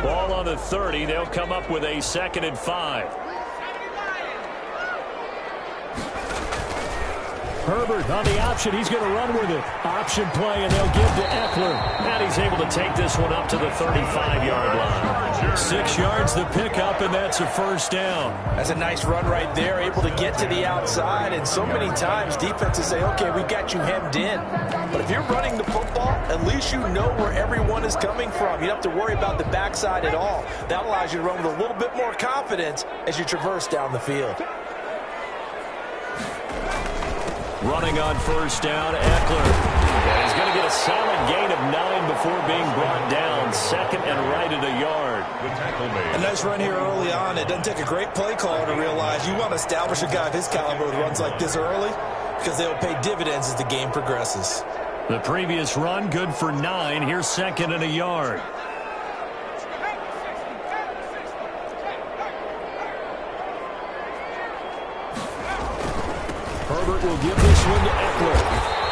Ball on the 30. They'll come up with a 2nd and 5. Herbert on the option. He's going to run with it. Option play, and they'll give to Eckler. And he's able to take this one up to the 35-yard line. 6 yards the pickup, and that's a first down. That's a nice run right there, able to get to the outside. And so many times defenses say, okay, we got you hemmed in. But if you're running the football, at least you know where everyone is coming from. You don't have to worry about the backside at all. That allows you to run with a little bit more confidence as you traverse down the field. Running on first down, Eckler. And he's going to get a solid gain of 9 before being brought down. 2nd and right at a yard. A nice run here early on. It doesn't take a great play caller to realize you want to establish a guy of his caliber with runs like this early because they'll pay dividends as the game progresses. The previous run, good for 9. Here's 2nd and a yard. Herbert will give this one to Eckler.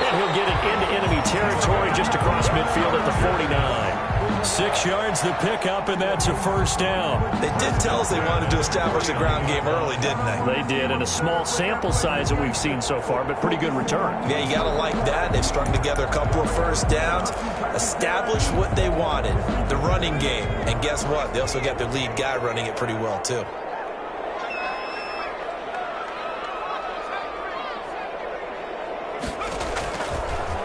And he'll get it into enemy territory just across midfield at the 49. 6 yards the pickup, and that's a first down. They did tell us they wanted to establish the ground game early, didn't they? They did, and a small sample size that we've seen so far, but pretty good return. Yeah, you got to like that. They've strung together a couple of first downs, established what they wanted, the running game. And guess what? They also got their lead guy running it pretty well, too.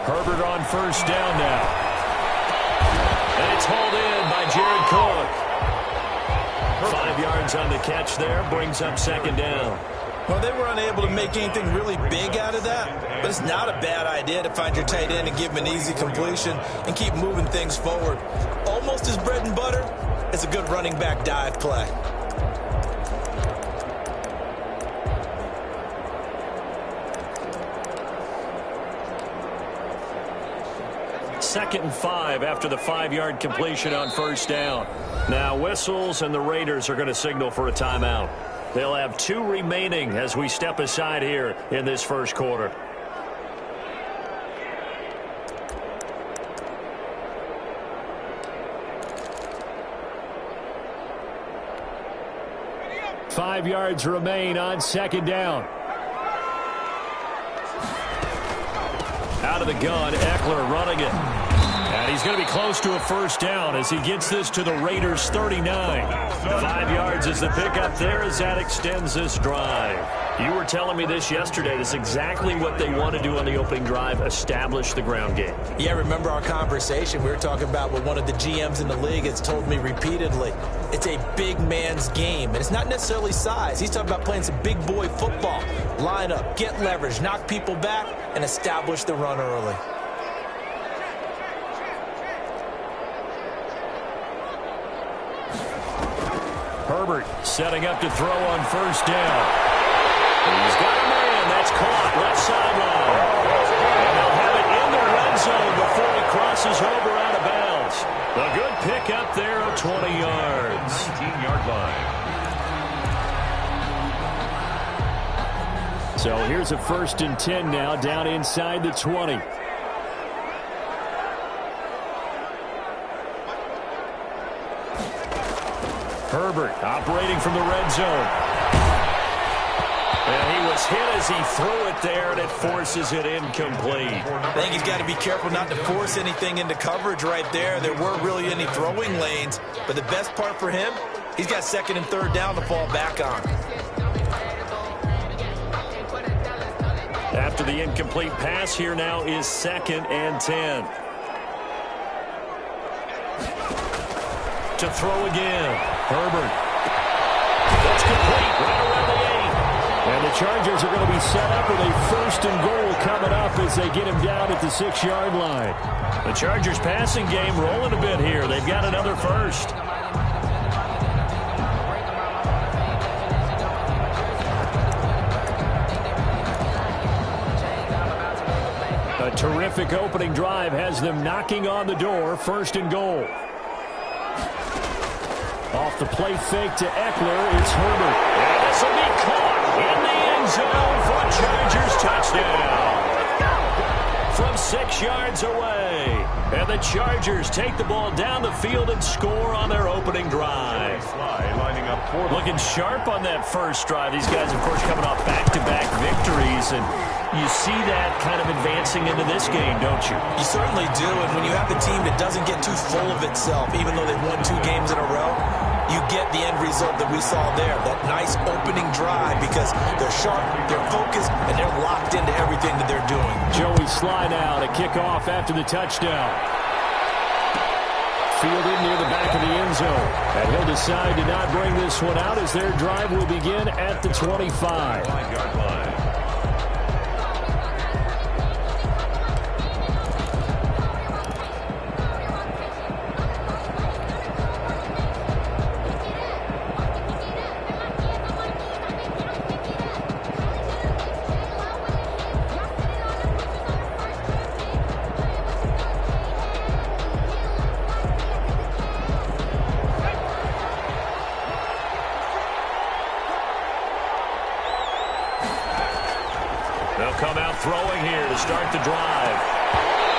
Herbert on first down now. And it's hauled in by Jared Cook. 5 yards on the catch there, brings up 2nd down. Well, they were unable to make anything really big out of that, but it's not a bad idea to find your tight end and give him an easy completion and keep moving things forward. Almost as bread and butter as a good running back dive play. Second and 5 after the 5-yard completion on first down. Now whistles, and the Raiders are going to signal for a timeout. They'll have 2 remaining as we step aside here in this first quarter. Five yards remain on 2nd down. Out of the gun, Eckler running it. And he's going to be close to a first down as he gets this to the Raiders' 39. 5 yards is the pickup there as that extends this drive. You were telling me this yesterday. This is exactly what they want to do on the opening drive, establish the ground game. Yeah, remember our conversation. We were talking about what one of the GMs in the league has told me repeatedly. It's a big man's game, and it's not necessarily size. He's talking about playing some big boy football. Line up, get leverage, knock people back, and establish the run early. Herbert setting up to throw on first down. He's got a man. That's caught left sideline. And they'll have it in the red zone before he crosses over out of bounds. A good pickup there of 20 yards. 19-yard line. So here's a 1st and 10 now down inside the 20. Herbert operating from the red zone. And he was hit as he threw it there, and it forces it incomplete. I think he's got to be careful not to force anything into coverage right there. There weren't really any throwing lanes, but the best part for him, he's got 2nd and 3rd down to fall back on. After the incomplete pass, here now is 2nd and 10. To throw again. Herbert. That's complete right around the 8. And the Chargers are going to be set up with a 1st and goal coming up as they get him down at the 6-yard line. The Chargers passing game rolling a bit here. They've got another first. A terrific opening drive has them knocking on the door. 1st and goal. Off the play fake to Eckler, it's Herbert. And this will be caught in the end zone for a Chargers touchdown. from 6 yards away. And the Chargers take the ball down the field and score on their opening drive. Looking sharp on that first drive. These guys, of course, coming off back-to-back victories. And you see that kind of advancing into this game, don't you? You certainly do. And when you have a team that doesn't get too full of itself, even though they've won 2 games in a row, you get the end result that we saw there, that nice opening drive, because they're sharp, they're focused, and they're locked into everything that they're doing. Joey Sly now to kick off after the touchdown. Fielded near the back of the end zone. And he'll decide to not bring this one out as their drive will begin at the 25. They'll come out throwing here to start the drive.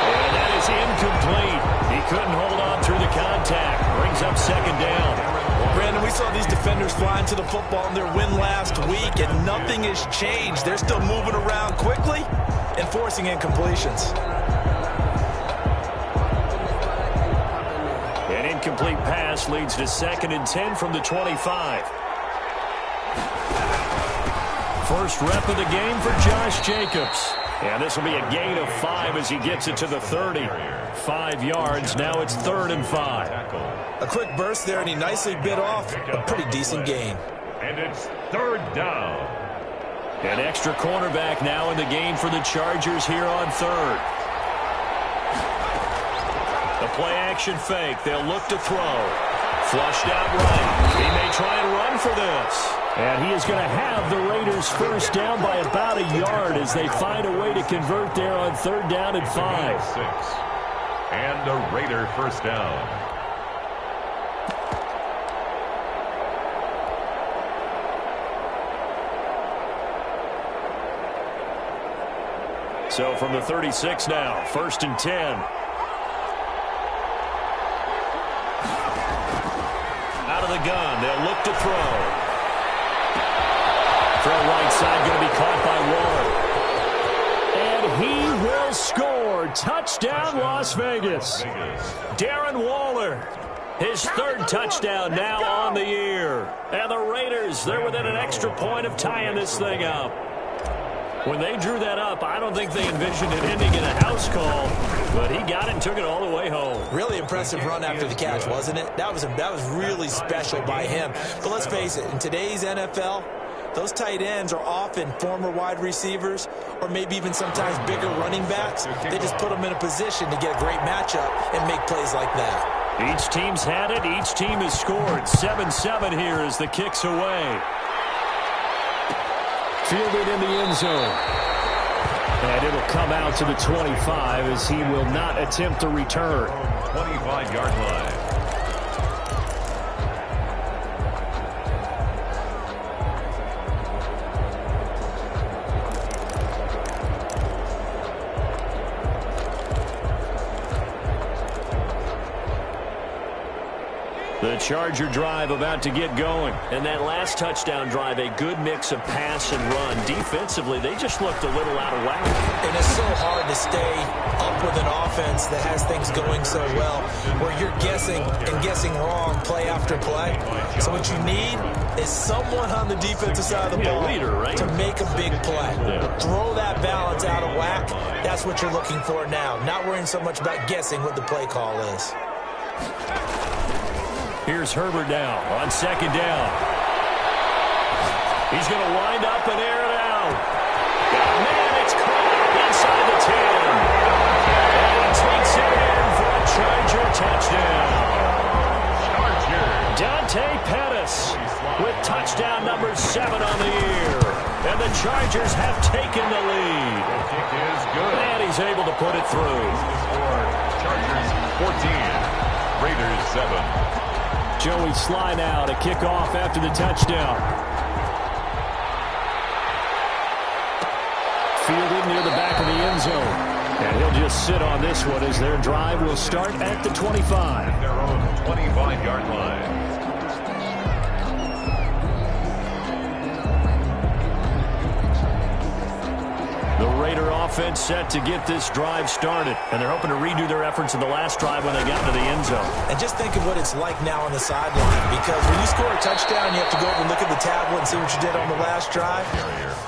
And that is incomplete. He couldn't hold on through the contact. Brings up second down. Brandon, we saw these defenders flying to the football in their win last week, and nothing has changed. They're still moving around quickly and forcing incompletions. An incomplete pass leads to 2nd and 10 from the 25. First rep of the game for Josh Jacobs. And this will be a gain of 5 as he gets it to the 30. 5 yards. Now it's 3rd and 5. A quick burst there, and he nicely bit off a pretty decent gain. And it's 3rd down. An extra cornerback now in the game for the Chargers here on 3rd. The play action fake. They'll look to throw. Flushed out right. He may try and run for this. And he is going to have the Raiders first down by about a yard as they find a way to convert there on 3rd down and 5. 6. And a Raider first down. So from the 36 now, 1st and 10. Out of the gun, they'll look to throw. Throw right side, going to be caught by Waller. And he will score. Touchdown, Las Vegas. Darren Waller, his 3rd touchdown now on the year. And the Raiders, they're within an extra point of tying this thing up. When they drew that up, I don't think they envisioned it ending in a house call, but he got it and took it all the way home. Really impressive run after the catch, wasn't it? That was really special by him. But let's face it, in today's NFL, those tight ends are often former wide receivers or maybe even sometimes bigger running backs. They just put them in a position to get a great matchup and make plays like that. Each team's had it. Each team has scored. 7-7 here as the kick's away. Fielded in the end zone. And it'll come out to the 25 as he will not attempt to return. 25-yard line. The Charger drive about to get going. And that last touchdown drive, a good mix of pass and run. Defensively, they just looked a little out of whack. And it's so hard to stay up with an offense that has things going so well, where you're guessing and guessing wrong play after play. So what you need is someone on the defensive side of the ball to make a big play. Throw that balance out of whack. That's what you're looking for now. Not worrying so much about guessing what the play call is. Here's Herbert now on 2nd down. He's going to wind up and air it out. Man, it's caught inside the 10. And he takes it in for a Charger touchdown. Dante Pettis with touchdown number 7 on the year. And the Chargers have taken the lead. The kick is good. And he's able to put it through. Chargers 14, Raiders 7. Joey Sly now to kick off after the touchdown. Fielded near the back of the end zone. And he'll just sit on this one as their drive will start at the 25. Their own 25-yard line. The Raider offense set to get this drive started. And they're hoping to redo their efforts in the last drive when they got to the end zone. And just think of what it's like now on the sideline. Because when you score a touchdown, you have to go over and look at the tablet and see what you did on the last drive.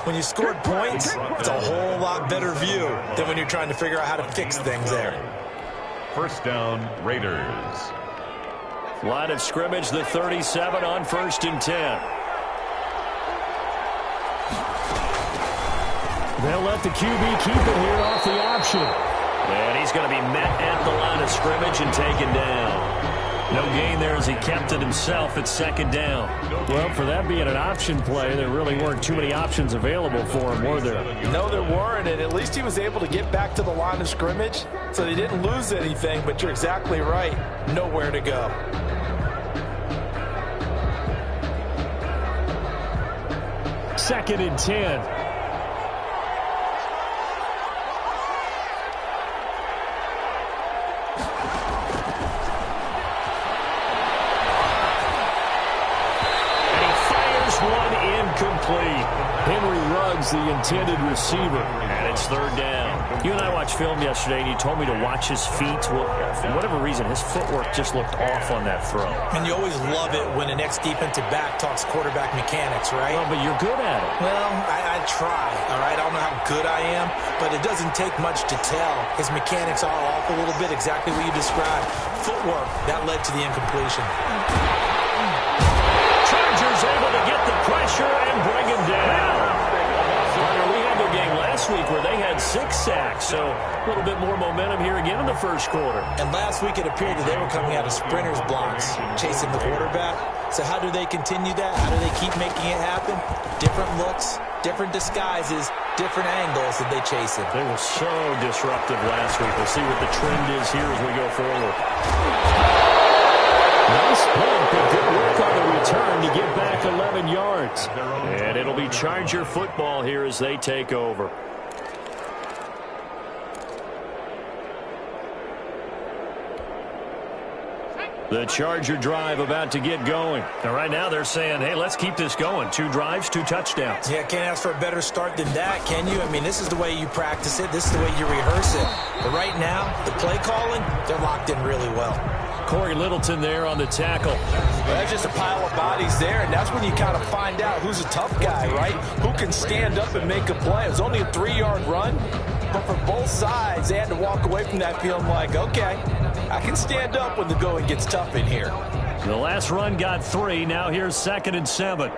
When you scored points, it's a whole lot better view than when you're trying to figure out how to fix things there. First down, Raiders. Line of scrimmage, the 37 on 1st and 10. They'll let the QB keep it here off the option. And he's going to be met at the line of scrimmage and taken down. No gain there as he kept it himself at 2nd down. Well, for that being an option play, there really weren't too many options available for him, were there? No, there weren't, and at least he was able to get back to the line of scrimmage, so they didn't lose anything, but you're exactly right. Nowhere to go. Second and 10. Complete. Henry Ruggs, the intended receiver, and it's 3rd down. You and I watched film yesterday, and you told me to watch his feet. Well, for whatever reason, his footwork just looked off on that throw. And you always love it when an ex-defensive back talks quarterback mechanics, right? Well, but you're good at it. Well, I try, all right? I don't know how good I am, but it doesn't take much to tell. His mechanics are off a little bit, exactly what you described. Footwork, that led to the incompletion. Chargers able to get the pressure and bring him down. We had their game last week where they had 6 sacks, so a little bit more momentum here again in the 1st quarter. And last week it appeared that they were coming out of sprinters blocks, chasing the quarterback. So how do they continue that? How do they keep making it happen? Different looks, different disguises, different angles that they chase it. They were so disruptive last week. We'll see what the trend is here as we go forward. Nice punt, but good work on the return to get back 11 yards. And it'll be Charger football here as they take over. The Charger drive about to get going. And right now they're saying, hey, let's keep this going. 2 drives, 2 touchdowns. Yeah, can't ask for a better start than that, can you? I mean, this is the way you practice it. This is the way you rehearse it. But right now, the play calling, they're locked in really well. Corey Littleton there on the tackle. Well, that's just a pile of bodies there, and that's when you kind of find out who's a tough guy, right? Who can stand up and make a play. It was only a 3-yard run, but for both sides, they had to walk away from that feeling like, okay, I can stand up when the going gets tough in here. The last run got 3. Now here's 2nd and 7.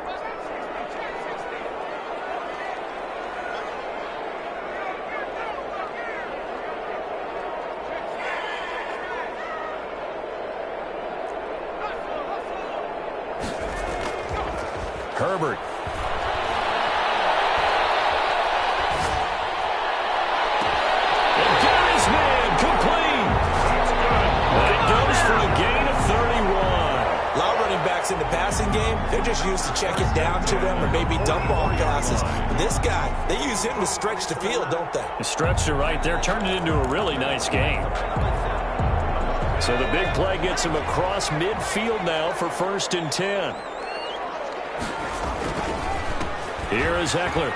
Herbert. And got his man complete. That goes for a gain of 31. A lot of running backs in the passing game, they're just used to check it down to them or maybe dump off passes. But this guy, they use him to stretch the field, don't they? He stretched it right there, turned it into a really nice game. So the big play gets him across midfield now for 1st and 10. Here is Eckler.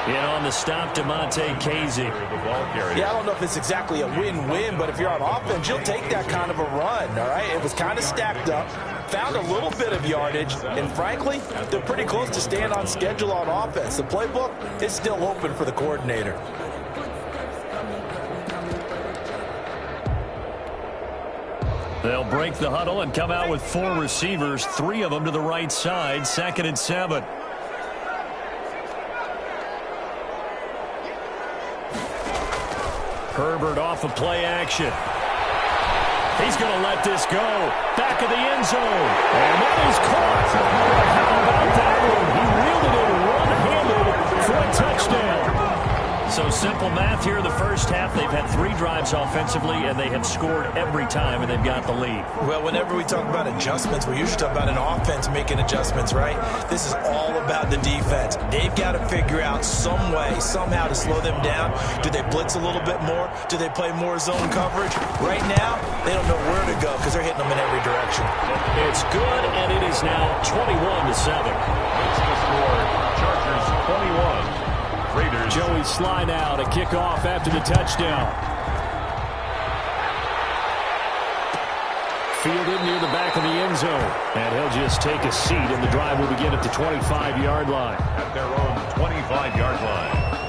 In on the stop, DeMonte Casey. Yeah, I don't know if it's exactly a win-win, but if you're on offense, you'll take that kind of a run, all right? It was kind of stacked up, found a little bit of yardage, and frankly, they're pretty close to staying on schedule on offense. The playbook is still open for the coordinator. They'll break the huddle and come out with 4 receivers, 3 of them to the right side, 2nd and 7. Herbert off of play action. He's going to let this go. Back of the end zone. And that is caught. How about that one? He reeled it in one-handed for a touchdown. So simple math here in the first half. They've had 3 drives offensively, and they have scored every time, and they've got the lead. Well, whenever we talk about adjustments, we usually talk about an offense making adjustments, right? This is all about the defense. They've got to figure out some way, somehow to slow them down. Do they blitz a little bit more? Do they play more zone coverage? Right now, they don't know where to go because they're hitting them in every direction. It's good, and it is now 21-7. That's the score. Chargers 21. Raiders. Joey Sly now to kick off after the touchdown. Fielded near the back of the end zone. And he'll just take a seat, and the drive will begin at the 25-yard line. At their own 25-yard line.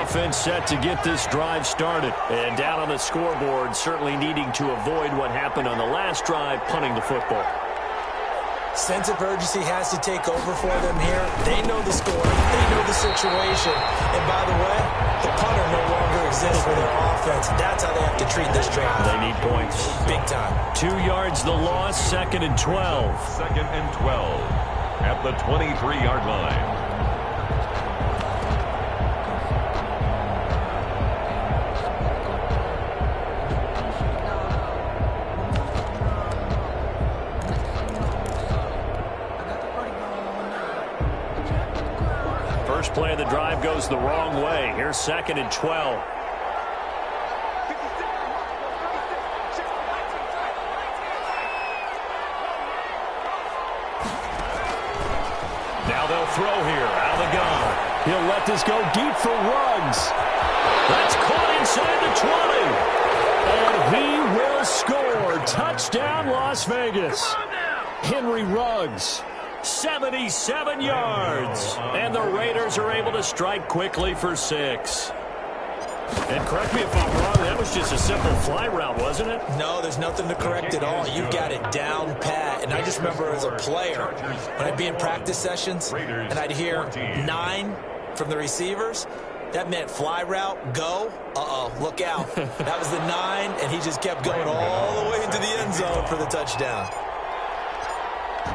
Offense set to get this drive started. And down on the scoreboard, certainly needing to avoid what happened on the last drive, punting the football. Sense of urgency has to take over for them here. They know the score. They know the situation. And by the way, the punter no longer exists for their offense. That's how they have to treat this drive. They need points. Big time. 2 yards the loss, 2nd and 12. 2nd and 12 at the 23-yard line. Play of the drive goes the wrong way. Here's 2nd and 12. Now they'll throw here out of the gun. He'll let this go deep for Ruggs. That's caught inside the 20. And he will score. Touchdown, Las Vegas. Henry Ruggs. 77 yards. And the Raiders are able to strike quickly for 6. And correct me if I'm wrong, that was just a simple fly route, wasn't it? No, there's nothing to correct at all. You've got it down pat. And I just remember as a player, when I'd be in practice sessions, and I'd hear 9 from the receivers, that meant fly route, go, look out. That was the 9, and he just kept going all the way into the end zone for the touchdown.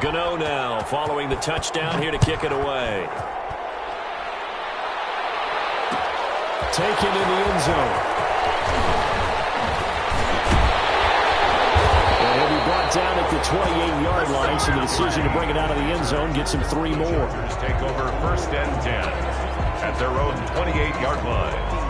Gano now following the touchdown here to kick it away. Taken in the end zone. And he'll be brought down at the 28-yard line, so the decision to bring it out of the end zone gets him 3 more. Take over 1st and 10 at their own 28-yard line.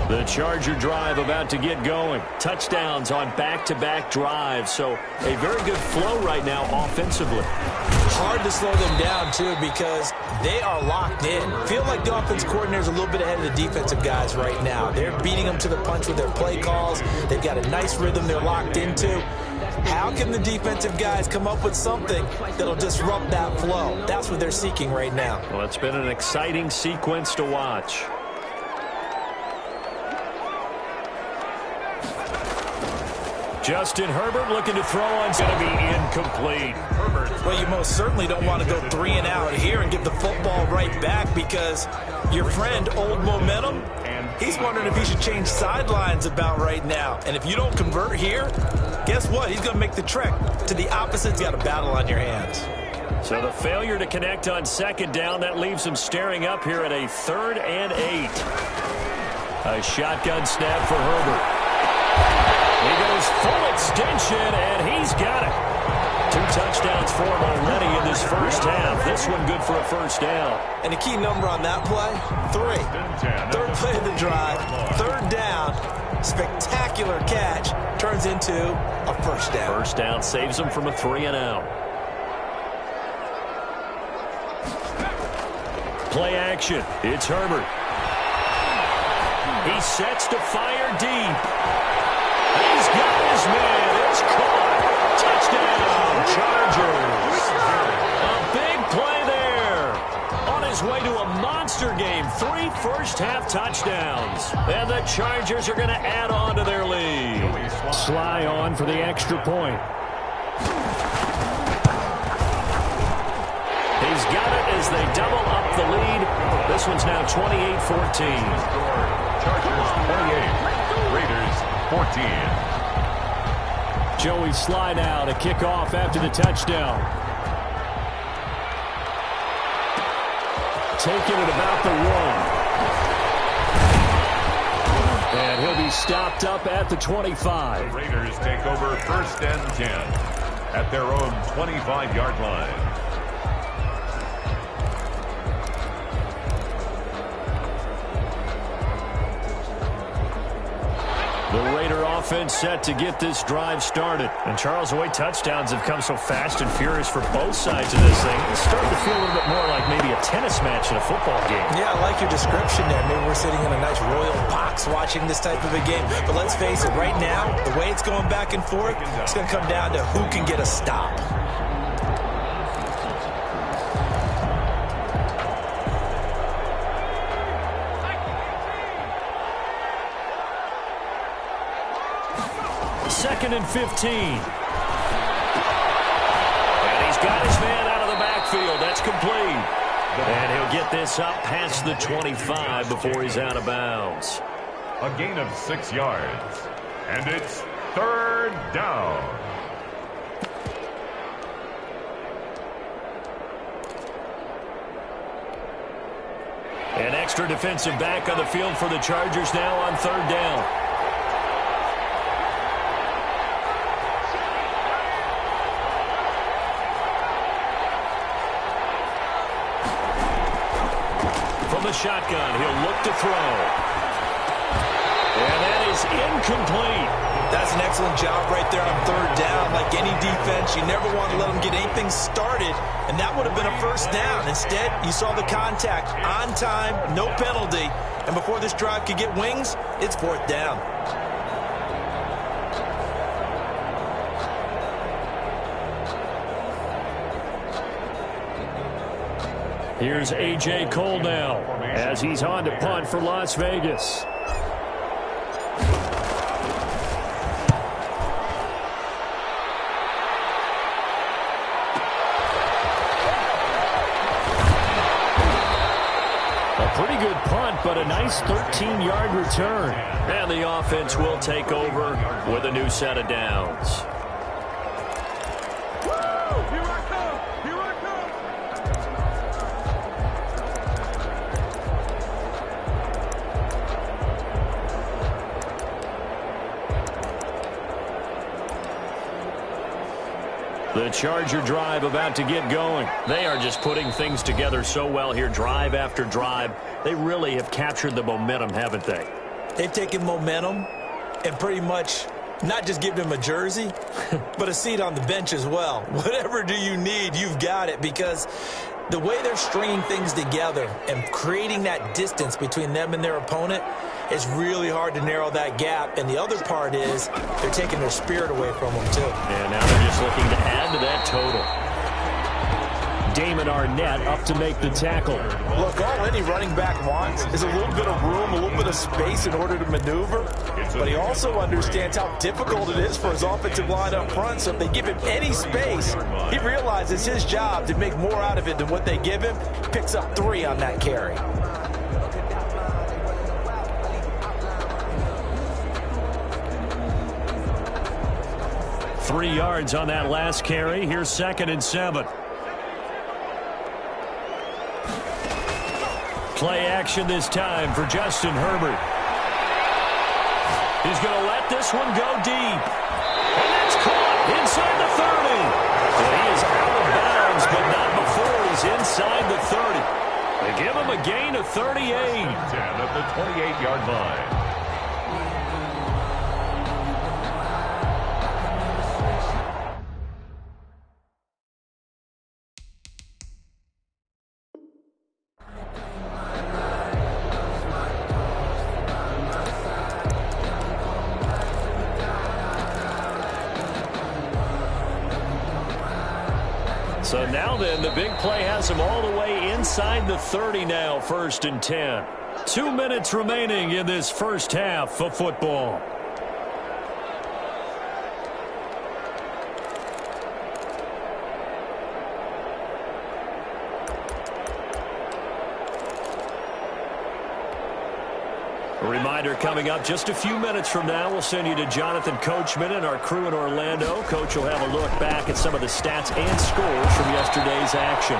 The Charger drive about to get going. Touchdowns on back-to-back drives. So a very good flow right now offensively. Hard to slow them down, too, because they are locked in. Feel like the offense coordinator is a little bit ahead of the defensive guys right now. They're beating them to the punch with their play calls. They've got a nice rhythm they're locked into. How can the defensive guys come up with something that'll disrupt that flow? That's what they're seeking right now. Well, it's been an exciting sequence to watch. Justin Herbert looking to throw on. It's going to be incomplete. Well, you most certainly don't want to go 3 and out here and give the football right back because your friend, Old Momentum, he's wondering if he should change sidelines about right now. And if you don't convert here, guess what? He's going to make the trek to the opposite. He's got a battle on your hands. So the failure to connect on 2nd down, that leaves him staring up here at a 3rd and 8. A shotgun snap for Herbert. He goes full extension, and he's got it. 2 touchdowns for him already in this first half. This one good for a 1st down. And the key number on that play, 3. 3rd play of the drive, 3rd down, spectacular catch, turns into a 1st down. 1st down saves him from a 3 and out. Play action. It's Herbert. He sets to fire deep. He's got his man. It's caught. Touchdown, Chargers. A big play there. On his way to a monster game, 3 first-half touchdowns. And the Chargers are going to add on to their lead. Sly on for the extra point. He's got it as they double up the lead. This one's now 28-14. Chargers 28, Raiders 14. Joey Sly now to kick off after the touchdown. Taking it about the 1. And he'll be stopped up at the 25. The Raiders take over 1st and 10 at their own 25-yard line. The Raider offense set to get this drive started. And Charles, the way touchdowns have come so fast and furious for both sides of this thing, it's starting to feel a little bit more like maybe a tennis match in a football game. Yeah, I like your description there. Maybe we're sitting in a nice royal box watching this type of a game. But let's face it, right now, the way it's going back and forth, it's going to come down to who can get a stop. Second and 15. And he's got his man out of the backfield. That's complete. And he'll get this up past the 25 before he's out of bounds. A gain of 6 yards. And it's 3rd down. An extra defensive back on the field for the Chargers now on 3rd down. From the shotgun, he'll look to throw. And that is incomplete. That's an excellent job right there on 3rd down. Like any defense, you never want to let them get anything started, and that would have been a 1st down. Instead, you saw the contact on time, no penalty, and before this drive could get wings, it's 4th down. Here's A.J. Cole now as he's on to punt for Las Vegas. A pretty good punt, but a nice 13-yard return. And the offense will take over with a new set of downs. The Charger drive about to get going. They are just putting things together so well here, drive after drive. They really have captured the momentum, haven't they? They've taken momentum and pretty much not just given him a jersey, but a seat on the bench as well. Whatever do you need, you've got it, because the way they're stringing things together and creating that distance between them and their opponent, it's really hard to narrow that gap. And the other part is they're taking their spirit away from them, too. And now they're just looking to add to that total. Damon Arnett up to make the tackle. Look, all any running back wants is a little bit of room, a little bit of space in order to maneuver. But he also understands how difficult it is for his offensive line up front. So if they give him any space, he realizes his job to make more out of it than what they give him. Picks up 3 on that carry. Three yards on that last carry. Here's 2nd and 7. Play action this time for Justin Herbert. He's going to let this one go deep. And that's caught inside the 30. And he is out of bounds, but not before he's inside the 30. They give him a gain of 38. 10 at the 28-yard line. So now then, the big play has him all the way inside the 30 now, 1st and 10. 2 minutes remaining in this first half of football. A reminder coming up just a few minutes from now. We'll send you to Jonathan Coachman and our crew in Orlando. Coach will have a look back at some of the stats and scores from yesterday's action.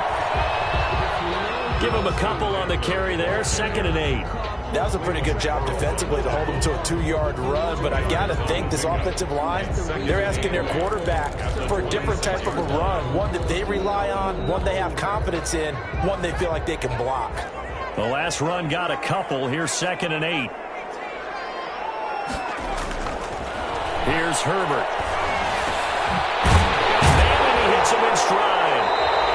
Give him a couple on the carry there. 2nd and 8. That was a pretty good job defensively to hold him to a 2-yard run, but I've got to think this offensive line, they're asking their quarterback for a different type of a run, one that they rely on, one they have confidence in, one they feel like they can block. The last run got a couple. Here's 2nd and 8. Here's Herbert. And he hits him in stride.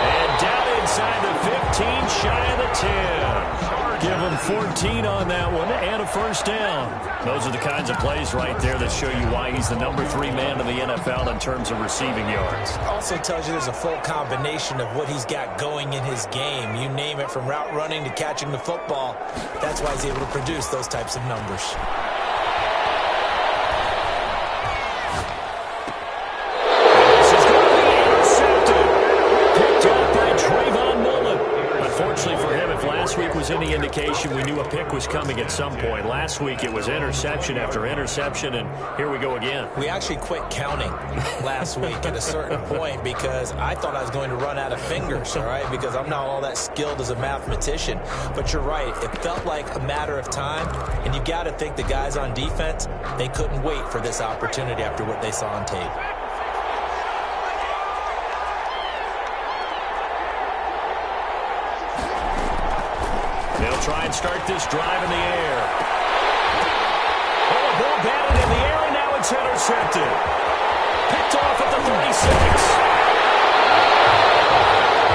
And down inside the 15, shy of the 10. Give him 14 on that one and a first down. Those are the kinds of plays right there that show you why he's the number 3 man in the NFL in terms of receiving yards. Also tells you there's a full combination of what he's got going in his game. You name it, from route running to catching the football. That's why he's able to produce those types of numbers. Last week was any indication, we knew a pick was coming at some point. Last week it was interception after interception, and here we go again. We actually quit counting last week at a certain point because I thought I was going to run out of fingers, all right, because I'm not all that skilled as a mathematician. But you're right, it felt like a matter of time, and you got to think the guys on defense, they couldn't wait for this opportunity after what they saw on tape. They'll try and start this drive in the air. Oh, a ball batted in the air, and now it's intercepted. Picked off at the 36.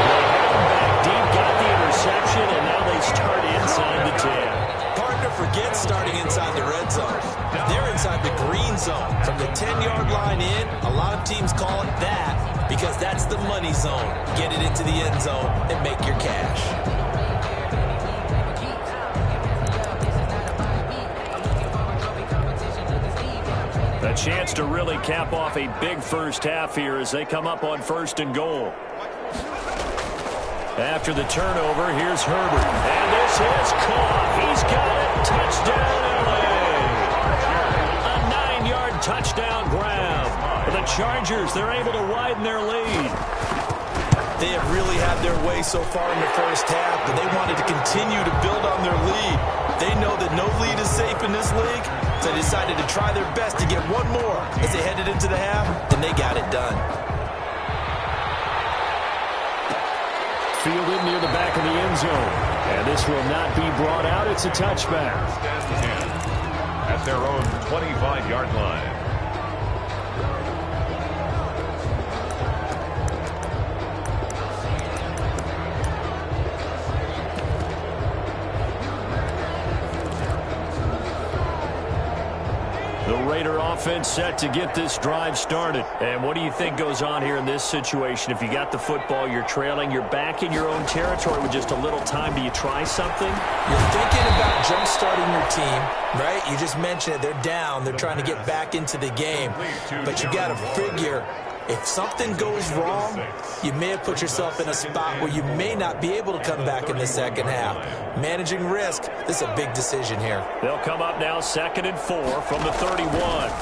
They had him back deep, got the interception, and now they start inside the 10. Partner forgets starting inside the red zone. They're inside the green zone. From the 10-yard line in, a lot of teams call it that because that's the money zone. Get it into the end zone and make your cash. A chance to really cap off a big first half here as they come up on 1st and goal. After the turnover, here's Herbert. And this is caught. He's got it. Touchdown, LA. A 9-yard touchdown grab. For the Chargers, they're able to widen their lead. They have really had their way so far in the first half, but they wanted to continue to build on their lead. They know that no lead is safe in this league, so they decided to try their best to get one more as they headed into the half, and they got it done. Fielded near the back of the end zone. And this will not be brought out. It's a touchback. At their own 25-yard line. The Raider offense set to get this drive started. And what do you think goes on here in this situation? If you got the football, you're trailing, you're back in your own territory with just a little time. Do you try something? You're thinking about jump-starting your team, right? You just mentioned it. They're down. They're trying to get back into the game. But you got to figure, if something goes wrong, you may have put yourself in a spot where you may not be able to come back in the second half. Managing risk, this is a big decision here. They'll come up now 2nd and 4 from the 31.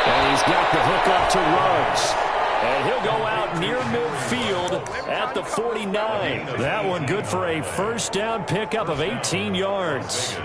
And he's got the hook up to Ruggs. And he'll go out near midfield at the 49. That one good for a first down pickup of 18 yards.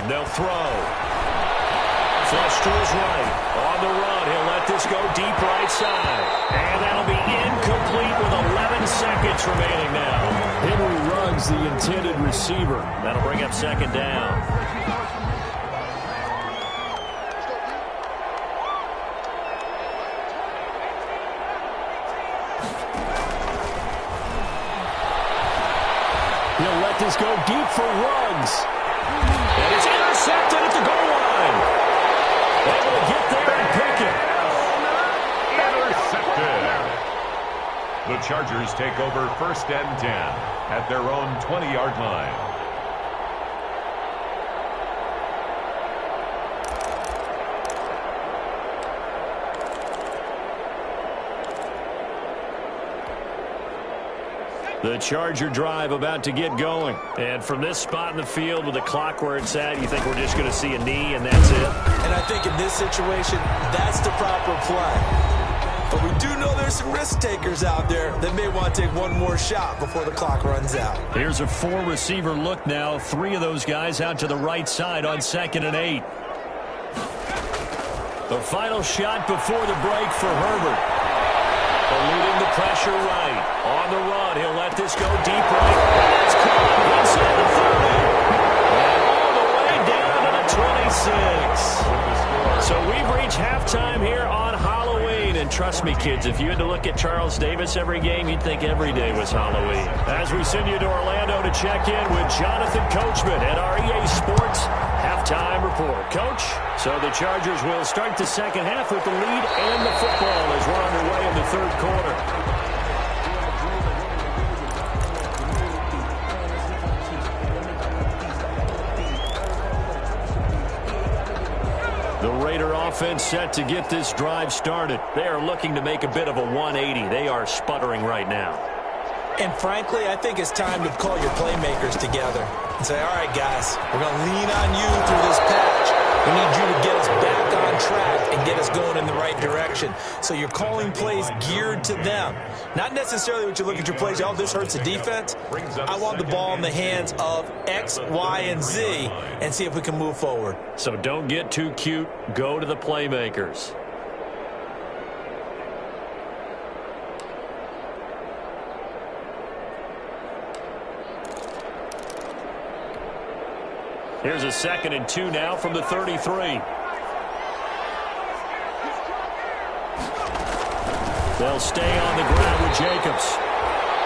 They'll throw. Flush to his right. On the run, he'll let this go deep right side. And that'll be incomplete with 11 seconds remaining now. Henry Ruggs, the intended receiver. That'll bring up 2nd down. this go deep for Ruggs. And it's intercepted at the goal line. Able to get there and pick it. Intercepted. The Chargers take over 1st and 10 at their own 20-yard line. The Charger drive about to get going. And from this spot in the field with the clock where it's at, you think we're just going to see a knee and that's it? And I think in this situation, that's the proper play. But we do know there's some risk takers out there that may want to take one more shot before the clock runs out. Here's a 4-receiver look now. 3 of those guys out to the right side on 2nd and 8. The final shot before the break for Herbert. Eluding the pressure right. On the run, he'll let this go deep right. That's caught inside the 30. And all the way down to the 26. So we've reached halftime here on Halloween. And trust me, kids, if you had to look at Charles Davis every game, you'd think every day was Halloween. As we send you to Orlando to check in with Jonathan Coachman at our EA Sports Halftime Report. Coach, so the Chargers will start the second half with the lead and the football as we're underway in the third quarter. The Raider offense set to get this drive started. They are looking to make a bit of a 180. They are sputtering right now. And frankly, I think it's time to call your playmakers together and say, all right, guys, we're going to lean on you through this patch. We need you to get us back on track and get us going in the right direction. So you're calling plays geared to them. Not necessarily what you look at your plays, oh, this hurts the defense. I want the ball in the hands of X, Y, and Z and see if we can move forward. So don't get too cute. Go to the playmakers. Here's a 2nd and 2 now from the 33. They'll stay on the ground with Jacobs.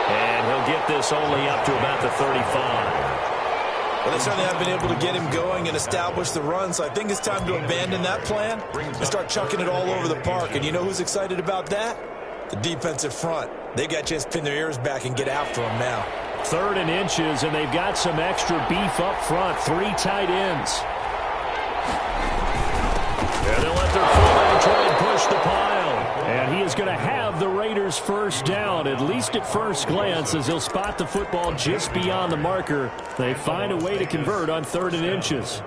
And he'll get this only up to about the 35. Well, they certainly have been able to get him going and establish the run, so I think it's time to abandon that plan and start chucking it all over the park. And you know who's excited about that? The defensive front. They got a chance to pin their ears back and get after him now. 3rd and inches, and they've got some extra beef up front. 3 tight ends. And they'll let their fullback try and push the pile. And he is going to have the Raiders first down, at least at first glance, as he'll spot the football just beyond the marker. They find a way to convert on 3rd and inches.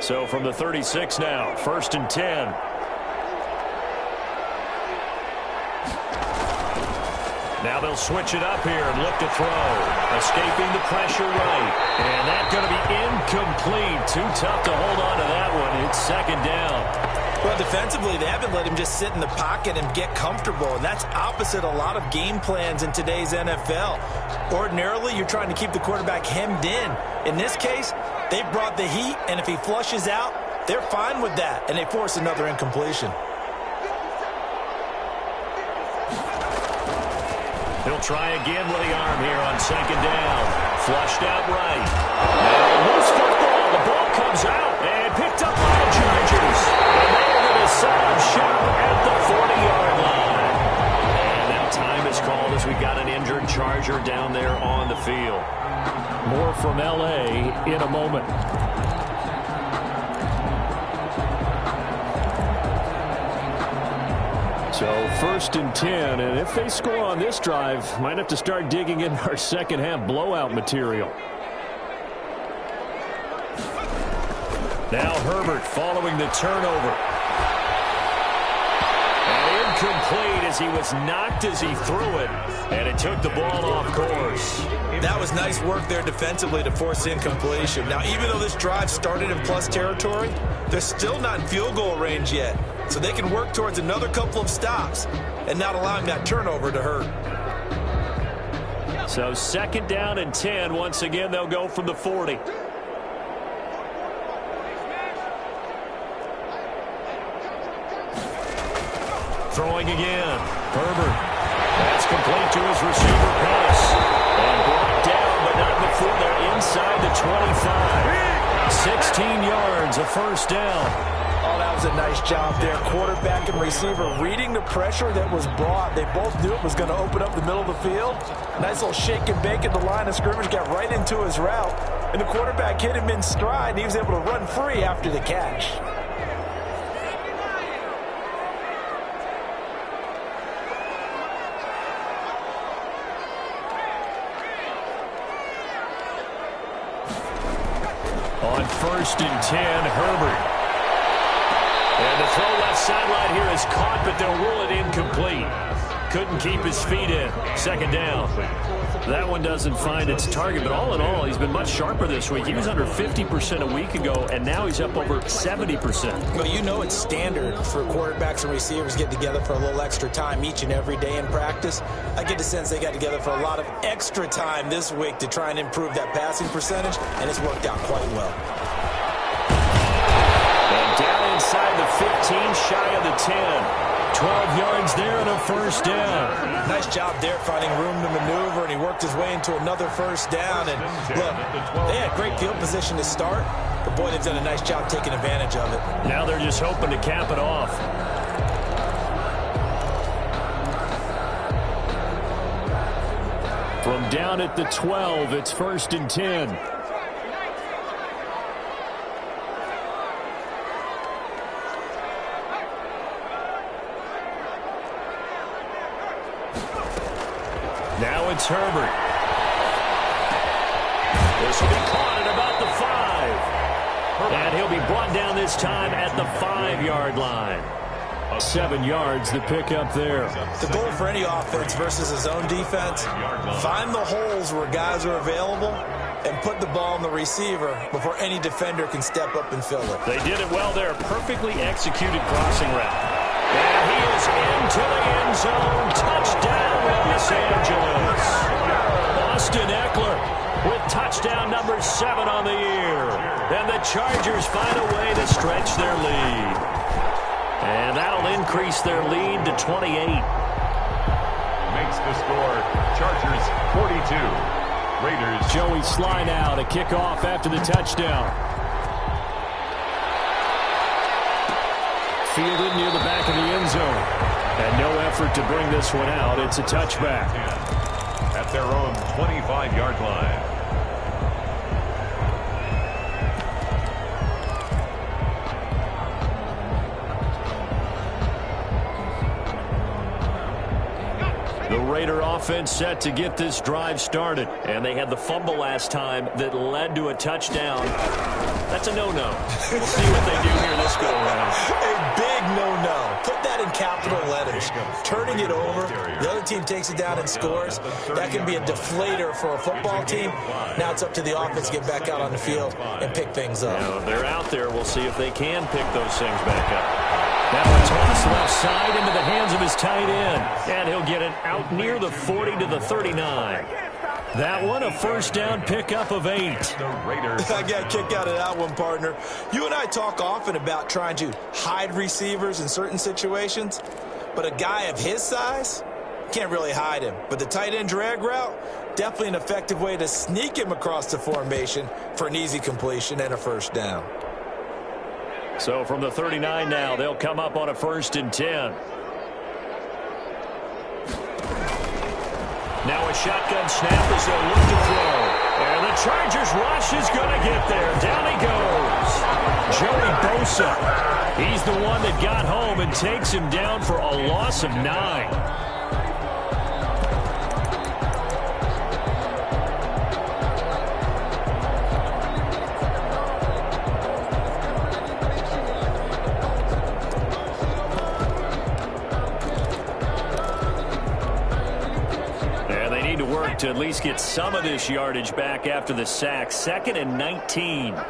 So from the 36 now, 1st and 10. Now they'll switch it up here and look to throw. Escaping the pressure right. And that's going to be incomplete. Too tough to hold on to that one. It's 2nd down. Well, defensively, they haven't let him just sit in the pocket and get comfortable. And that's opposite a lot of game plans in today's NFL. Ordinarily, you're trying to keep the quarterback hemmed in. In this case, they brought the heat, and if he flushes out, they're fine with that. And they force another incompletion. He'll try again with the arm here on 2nd down. Flushed out right. Now loose football. The ball comes out and picked up by the Chargers. And they're going to set up shop at the 40-yard line. And now time is called as we got an injured Charger down there on the field. More from L.A. in a moment. So 1st and 10, and if they score on this drive, might have to start digging in our second half blowout material. Now Herbert following the turnover. And incomplete as he was knocked as he threw it, and it took the ball off course. That was nice work there defensively to force incompletion. Now, even though this drive started in plus territory, they're still not in field goal range yet. So they can work towards another couple of stops and not allowing that turnover to hurt. So 2nd down and 10. Once again, they'll go from the 40. Throwing again. Herbert. complete to his receiver pass. And brought down, but not before they're inside the 25. 16 yards, a first down. Oh, that was a nice job there. Quarterback and receiver reading the pressure that was brought. They both knew it was going to open up the middle of the field. Nice little shake and bake at the line of scrimmage, got right into his route. And the quarterback hit him in stride, and he was able to run free after the catch. On 1st and 10, Herbert. And the throw left sideline here is caught, but they'll rule it incomplete. Couldn't keep his feet in. Second down. That one doesn't find its target, but all in all, he's been much sharper this week. He was under 50% a week ago, and now he's up over 70%. Well, you know it's standard for quarterbacks and receivers to get together for a little extra time each and every day in practice. I get the sense they got together for a lot of extra time this week to try and improve that passing percentage, and it's worked out quite well. And down inside the 15, shy of the 10. 12 yards there and a first down. Nice job there finding room to maneuver, and he worked his way into another first down. And look, they had great field position to start, but boy, they've done a nice job taking advantage of it. Now they're just hoping to cap it off. From down at the 12, it's 1st and 10. Now it's Herbert. This will be caught at about the 5. And he'll be brought down this time at the 5-yard line. 7 yards to pick up there. The goal for any offense versus his own defense, find the holes where guys are available and put the ball on the receiver before any defender can step up and fill it. They did it well there. Perfectly executed crossing route. And he is into the end zone. Touchdown, Los Angeles. Austin Eckler with touchdown number 7 on the year. And the Chargers find a way to stretch their lead. And that'll increase their lead to 28. Makes the score Chargers 42. Raiders. Joey Sly now to kick off after the touchdown. Fielded near the back of the end zone. And no effort to bring this one out. It's a touchback. At their own 25-yard line. The Raider offense set to get this drive started. And they had the fumble last time that led to a touchdown. That's a no-no. We'll see what they do here this go-around. A big no-no. Put that in capital letters. Turning it over, the other team takes it down and scores. That can be a deflator for a football team. Now it's up to the offense to get back out on the field and pick things up. Now, if they're out there, we'll see if they can pick those things back up. Now a toss left side into the hands of his tight end. And he'll get it out near the 40 to the 39. That one, a first down pickup of 8. The Raiders. I got a kick out of that one, partner. You and I talk often about trying to hide receivers in certain situations, but a guy of his size can't really hide him. But the tight end drag route, definitely an effective way to sneak him across the formation for an easy completion and a first down. So from the 39 now, they'll come up on a 1st and 10. Now a shotgun snap as they'll look to throw. And the Chargers rush is going to get there. Down he goes. Joey Bosa. He's the one that got home and takes him down for a loss of 9. To at least get some of this yardage back after the sack. 2nd and 19. The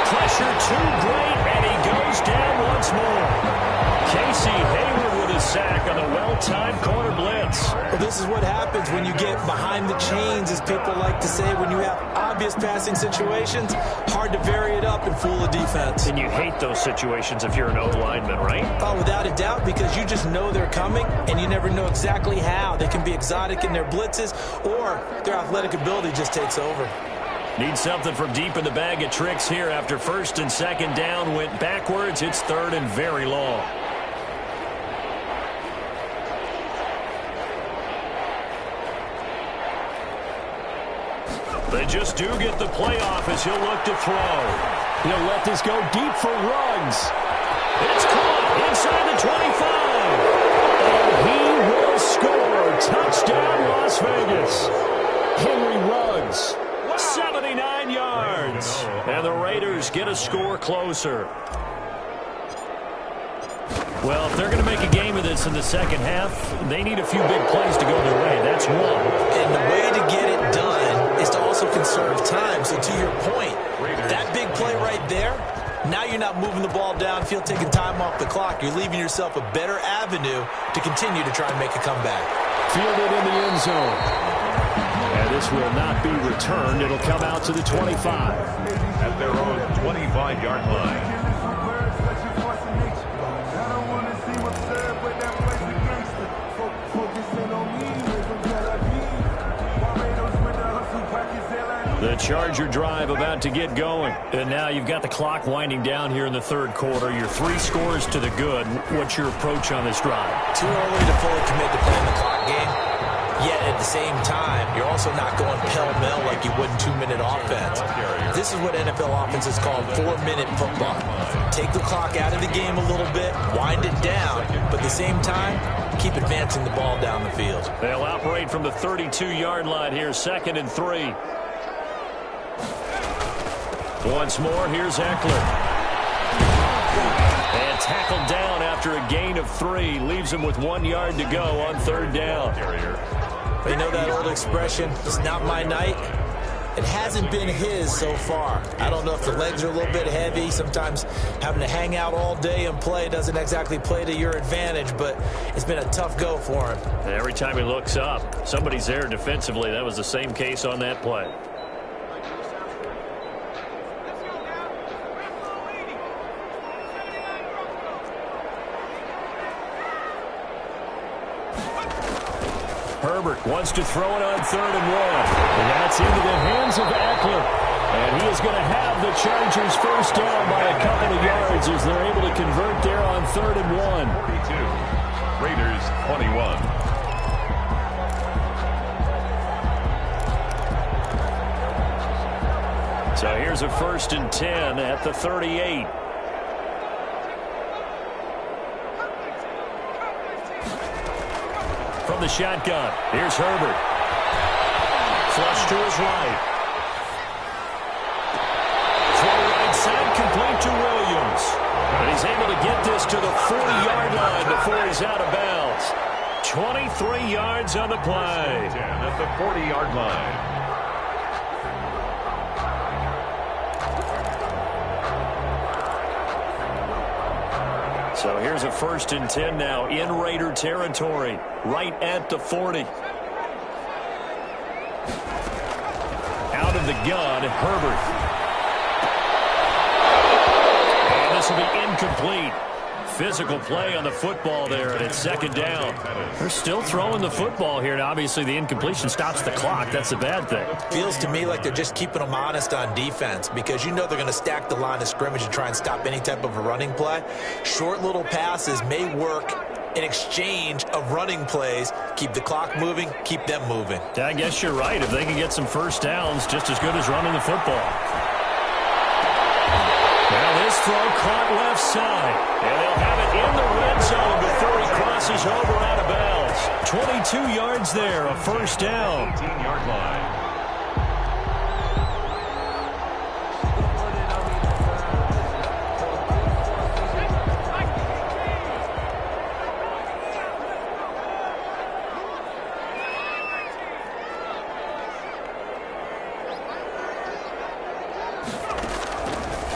pressure too great, and he goes down once more. Casey Hayward with a sack on the well-timed corner blitz. Well, this is what happens when you get behind the chains, as people like to say. When you have obvious passing situations, hard to vary it up and fool the defense. And you hate those situations if you're an O-lineman, right? Oh, without a doubt, because you just know they're coming, and you never know exactly how. They can be exotic in their blitzes, or their athletic ability just takes over. Need something from deep in the bag of tricks here after first and second down went backwards. It's third and very long. They just do get the playoff as he'll look to throw. He'll let this go deep for Ruggs. It's caught inside the 25. And he will score. Touchdown, Las Vegas. Henry Ruggs. 79 yards. And the Raiders get a score closer. Well, if they're going to make a game of this in the second half, they need a few big plays to go their way. That's one. And the way to get it done is to also conserve time. So to your point, that big play right there, now you're not moving the ball downfield, taking time off the clock. You're leaving yourself a better avenue to continue to try and make a comeback. Fielded in the end zone. And this will not be returned. It'll come out to the 25. At their own 25-yard line. The Charger drive about to get going. And now you've got the clock winding down here in the third quarter. Your 3 scores to the good. What's your approach on this drive? Too early to fully commit to playing the clock game. Yet at the same time, you're also not going pell-mell like you would in 2-minute offense. This is what NFL offenses call 4-minute football. Take the clock out of the game a little bit, wind it down, but at the same time, keep advancing the ball down the field. They'll operate from the 32-yard line here, 2nd and 3. Once more, here's Eckler. And tackled down after a gain of 3. Leaves him with 1 yard to go on 3rd down. You know that old expression, it's not my night? It hasn't been his so far. I don't know if the legs are a little bit heavy. Sometimes having to hang out all day and play doesn't exactly play to your advantage, but it's been a tough go for him. Every time he looks up, somebody's there defensively. That was the same case on that play. Herbert wants to throw it on 3rd and 1. And that's into the hands of Eckler. And he is going to have the Chargers first down by a couple of yards as they're able to convert there on 3rd and 1. 42. Raiders 21. So here's a 1st and 10 at the 38. From the shotgun, here's Herbert. Flush to his right. Throw right side, complete to Williams. And he's able to get this to the 40-yard line before he's out of bounds. 23 yards on the play. 10 at the 40-yard line. So here's a 1st and 10 now in Raider territory, right at the 40. Out of the gun, Herbert. And this will be incomplete. Physical play on the football there, and it's 2nd down. They're still throwing the football here, and obviously the incompletion stops the clock. That's a bad thing. Feels to me like they're just keeping them honest on defense because you know they're going to stack the line of scrimmage and try and stop any type of a running play. Short little passes may work in exchange of running plays. Keep the clock moving, keep them moving. I guess you're right. If they can get some first downs, just as good as running the football. Now this throw caught left side. And they'll have it in the red zone before he crosses over out of bounds. 22 yards there, a 1st down. 18-yard line.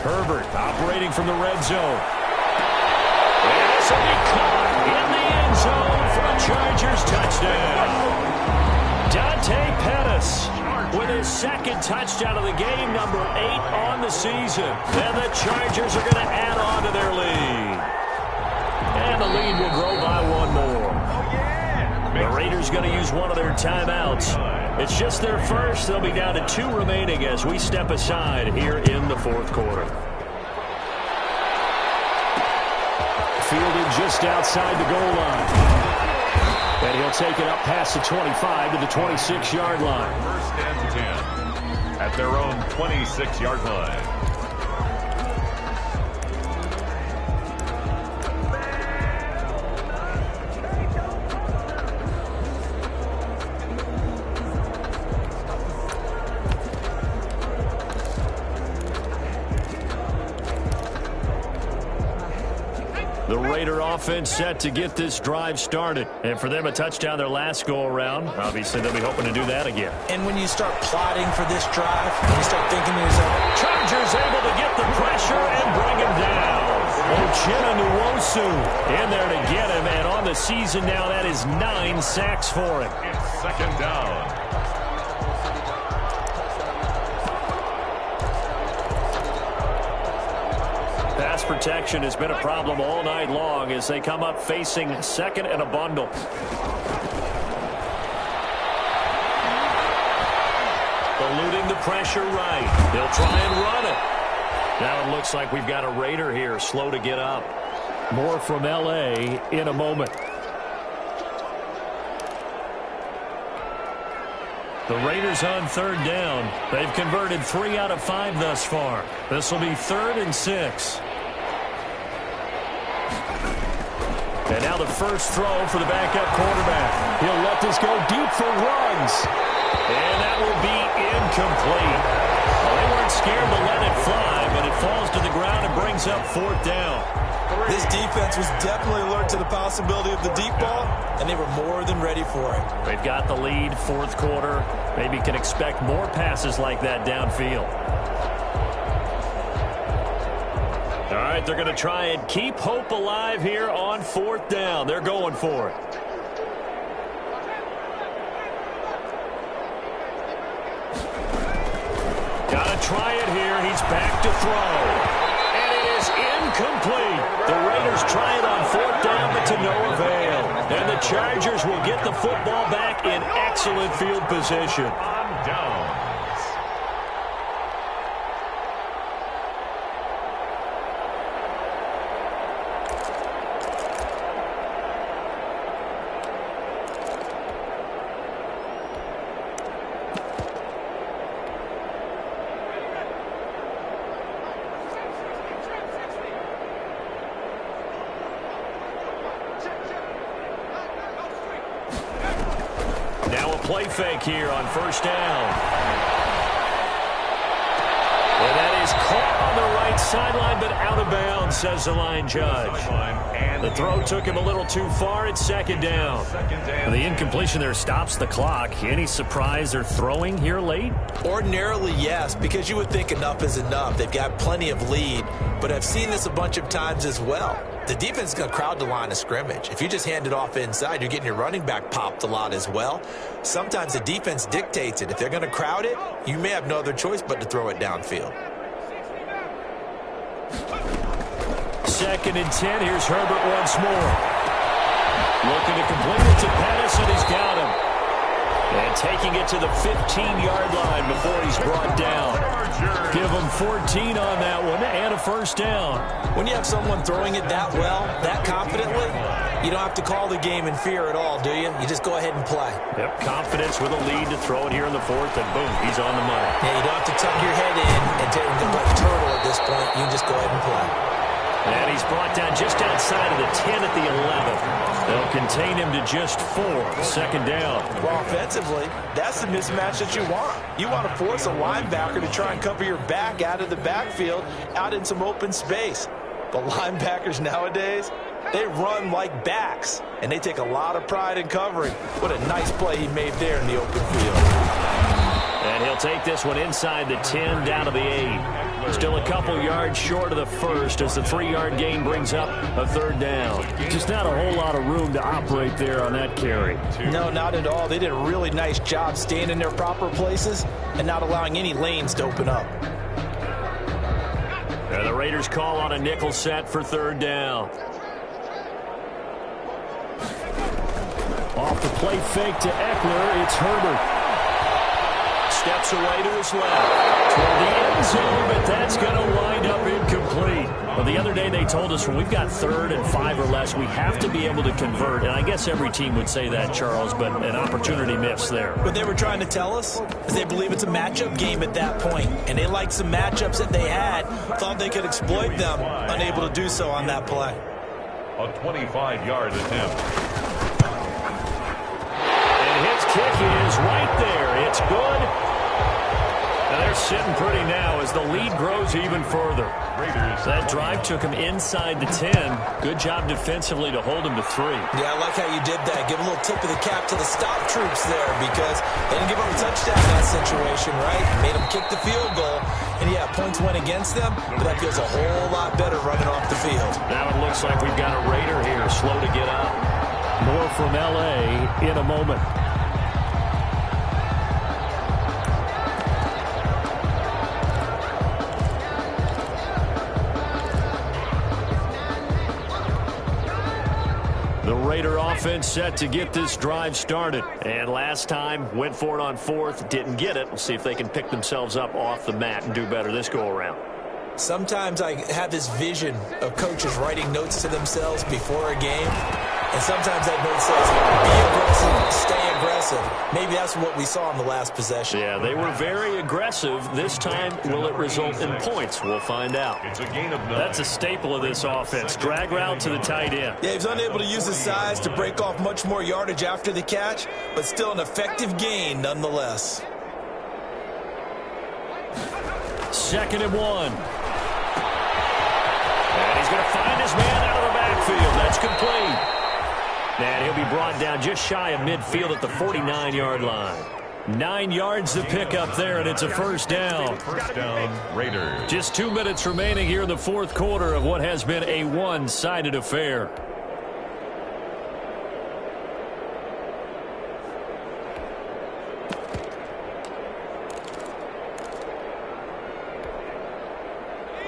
Herbert operating from the red zone. And this will be caught in the end zone with his second touchdown of the game, number 8 on the season. And the Chargers are going to add on to their lead. And the lead will grow by 1 more. The Raiders going to use one of their timeouts. It's just their first. They'll be down to 2 remaining as we step aside here in the 4th quarter. Fielded just outside the goal line. And he'll take it up past the 25 to the 26-yard line. 1st and 10 at their own 26-yard line. The Raider offense set to get this drive started. And for them, a touchdown their last go-around. Obviously, they'll be hoping to do that again. And when you start plotting for this drive, when you start thinking to yourself, Chargers able to get the pressure and bring him down. Uchenna Nwosu in there to get him. And on the season now, that is 9 sacks for him. It's 2nd down. Pass protection has been a problem all night long as they come up facing 2nd and a bundle. Eluding the pressure right. They'll try and run it. Now it looks like we've got a Raider here slow to get up. More from L.A. in a moment. The Raiders on 3rd down. They've converted 3 out of 5 thus far. This will be 3rd and 6. And now the first throw for the backup quarterback. He'll let this go deep for runs. And that will be incomplete. Well, they weren't scared to let it fly, but it falls to the ground and brings up 4th down. This defense was definitely alert to the possibility of the deep ball, and they were more than ready for it. They've got the lead, 4th quarter. Maybe can expect more passes like that downfield. All right, they're going to try and keep hope alive here on 4th down. They're going for it. Got to try it here. He's back to throw. And it is incomplete. The Raiders try it on 4th down, but to no avail. And the Chargers will get the football back in excellent field position. On downs. Play fake here on 1st down. And that is caught on the right sideline, but out of bounds, says the line judge. The throw took him a little too far. It's 2nd down. The incompletion there stops the clock. Any surprise they're throwing here late? ordinarily, yes, because you would think enough is enough. They've got plenty of lead, but I've seen this a bunch of times as well. The defense is going to crowd the line of scrimmage. If you just hand it off inside, you're getting your running back popped a lot as well. Sometimes the defense dictates it. If they're going to crowd it, you may have no other choice but to throw it downfield. 2nd and 10. Here's Herbert once more. Looking to complete it to Pettis, and he's got him. And taking it to the 15-yard line before he's brought down. Give him 14 on that one and a first down. When you have someone throwing it that well, that confidently, you don't have to call the game in fear at all, do you? You just go ahead and play. Yep, confidence with a lead to throw it here in the 4th, and boom, he's on the money. Yeah, you don't have to tuck your head in and take a like turtle at this point. You just go ahead and play. And he's brought down just outside of the 10 at the 11. They'll contain him to just 4. 2nd down. Well, offensively, that's the mismatch that you want. You want to force a linebacker to try and cover your back out of the backfield, out in some open space. The linebackers nowadays, they run like backs, and they take a lot of pride in covering. What a nice play he made there in the open field. And he'll take this one inside the 10 down to the 8. Still a couple yards short of the first as the 3-yard gain brings up a third down. Just not a whole lot of room to operate there on that carry. No, not at all. They did a really nice job staying in their proper places and not allowing any lanes to open up. And the Raiders call on a nickel set for third down. Off the play fake to Eckler, it's Herbert. Steps away to his left toward the end zone, but that's going to wind up incomplete. Well, the other day they told us when we've got 3rd and 5 or less, we have to be able to convert. And I guess every team would say that, Charles, but an opportunity missed there. What they were trying to tell us is they believe it's a matchup game at that point, and they liked some matchups that they had, thought they could exploit them, unable to do so on that play. A 25-yard attempt. And his kick is right there. It's good. Now they're sitting pretty now as the lead grows even further. Raiders. That drive took him inside the 10. Good job defensively to hold him to 3. Yeah, I like how you did that. Give a little tip of the cap to the stop troops there because they didn't give up a touchdown in that situation, right? Made them kick the field goal. And, yeah, points went against them, but that feels a whole lot better running off the field. Now it looks like we've got a Raider here slow to get up. More from L.A. in a moment. The Raider offense set to get this drive started. And last time, went for it on 4th, didn't get it. We'll see if they can pick themselves up off the mat and do better this go-around. Sometimes I have this vision of coaches writing notes to themselves before a game. And sometimes that note says, be aggressive, stay aggressive. Maybe that's what we saw in the last possession. Yeah, they were very aggressive. This time, will it result in points? We'll find out. It's a gain of 9. That's a staple of this offense. Drag route to the tight end. Yeah, he's unable to use his size to break off much more yardage after the catch, but still an effective gain nonetheless. 2nd and 1. And he's going to find his man out of the backfield. That's complete. And he'll be brought down just shy of midfield at the 49-yard line. 9 yards to pick up there, and it's a first down. First down, Raiders. Just 2 minutes remaining here in the 4th quarter of what has been a one-sided affair.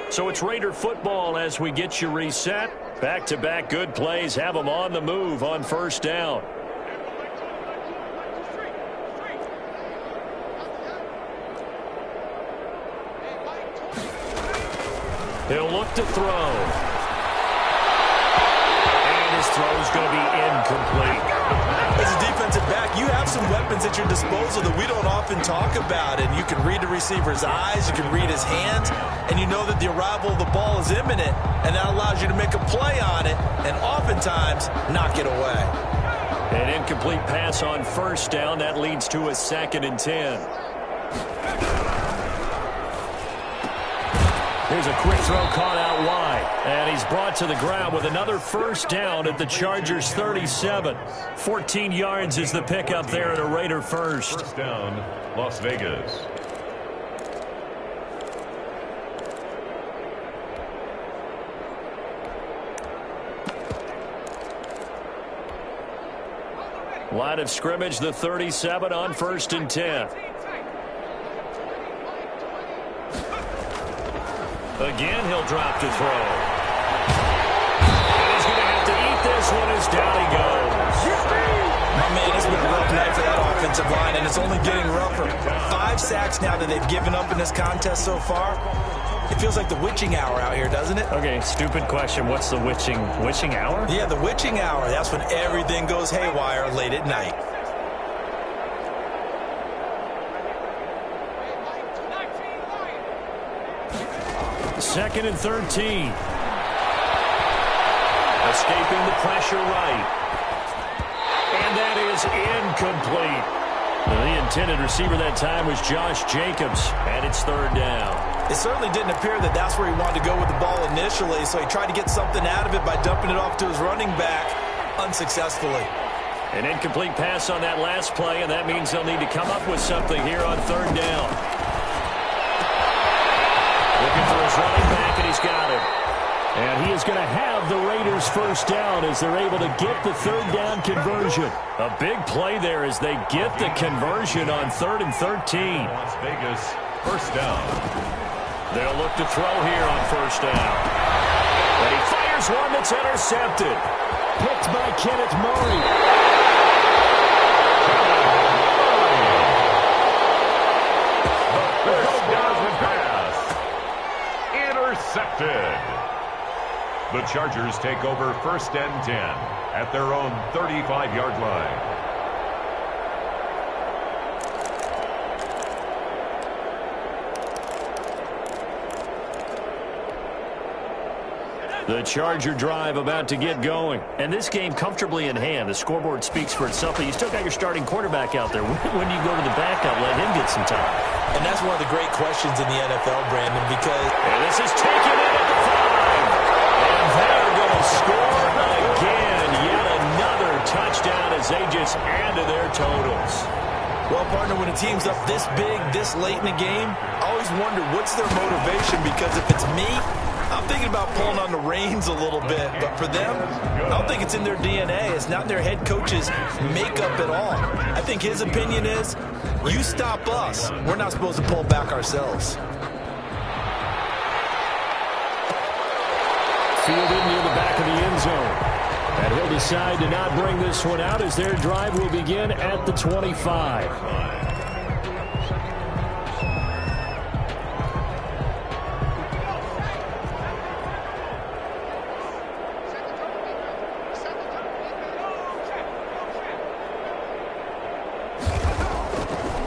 So it's Raider football as we get you reset. Back-to-back good plays have them on the move on first down. He'll look to throw. And his throw's going to be incomplete. As a defensive back, you have some weapons at your disposal that we don't often talk about. And you can read the receiver's eyes, you can read his hands, and you know that the arrival of the ball is imminent. And that allows you to make a play on it and oftentimes knock it away. An incomplete pass on first down. That leads to a 2nd and 10. Here's a quick throw caught out wide. And he's brought to the ground with another first down at the Chargers 37. 14 yards is the pickup there at a Raider first. First down, Las Vegas. Line of scrimmage, the 37 on 1st and 10. Again, he'll drop to throw. And he's going to have to eat this one as down he goes. My man, it's been a rough night for that offensive line, and it's only getting rougher. 5 sacks now that they've given up in this contest so far. It feels like the witching hour out here, doesn't it? Okay, stupid question. What's the witching hour? Yeah, the witching hour. That's when everything goes haywire late at night. Second and 13. Escaping the pressure right. And that is incomplete. The intended receiver that time was Josh Jacobs, and it's 3rd down. It certainly didn't appear that that's where he wanted to go with the ball initially, so he tried to get something out of it by dumping it off to his running back unsuccessfully. An incomplete pass on that last play, and that means they'll need to come up with something here on 3rd down. Looking for his running back, and he's got him. And he is going to have the Raiders first down as they're able to get the third down conversion. A big play there as they get the conversion on 3rd and 13. Las Vegas, first down. They'll look to throw here on first down. And he fires one that's intercepted. Picked by Kenneth Murray. First down and pass. Intercepted. The Chargers take over 1st and 10 at their own 35-yard line. The Charger drive about to get going. And this game comfortably in hand. The scoreboard speaks for itself, but you still got your starting quarterback out there. When do you go to the backup, let him get some time? And that's one of the great questions in the NFL, Brandon, because... And this is taken in at the 5. And they're going to score again. Yet another touchdown as they just add to their totals. Well, partner, when a team's up this big, this late in the game, I always wonder what's their motivation, because if it's me, I'm thinking about pulling on the reins a little bit. But for them, I don't think it's in their DNA. It's not in their head coach's makeup at all. I think his opinion is, you stop us, we're not supposed to pull back ourselves. Fielded near the back of the end zone. And he'll decide to not bring this one out as their drive will begin at the 25.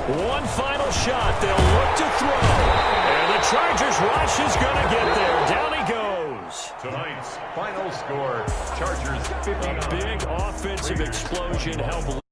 One final shot. They'll look to throw. And the Chargers rush is going to get there. Down he goes. Tonight's final score, Chargers 50. A big offensive explosion helped.